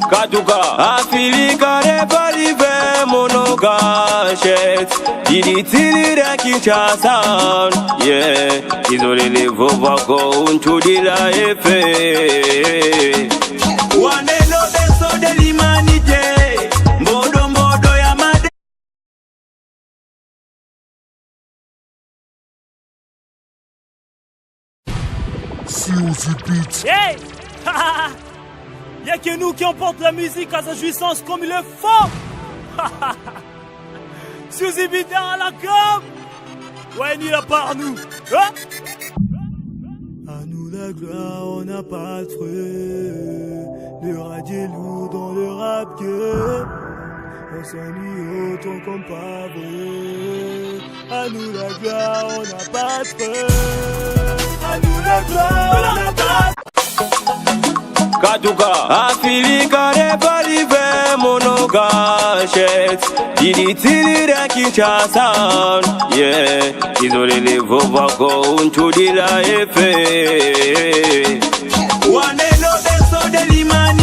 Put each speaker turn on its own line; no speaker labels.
Katuka Afilika repalive monogachet Dilitilira Kinshasa. Yeah, izolele vovako unchudila efe. Wanelo beso de l'humanité. Mbodo mbodo ya made.
Si on se pite.
Hey! Y'a que nous qui emporte la musique à sa jouissance comme il le faut. Suzy Bida à la gomme. Ouais, ni la part nous. Hein? À nous la gloire, on n'a pas de frais. Le radier lourd dans le rap game. On s'ennuie autant qu'on pas vrai. À nous la gloire, on n'a pas de frais. À nous la gloire, on n'a pas de
Katuka Afilika repalive monogachet Dilitilira Kinshasa. Yeah, izolele vovako unchudila efe. Wanelo beso de l'humanité.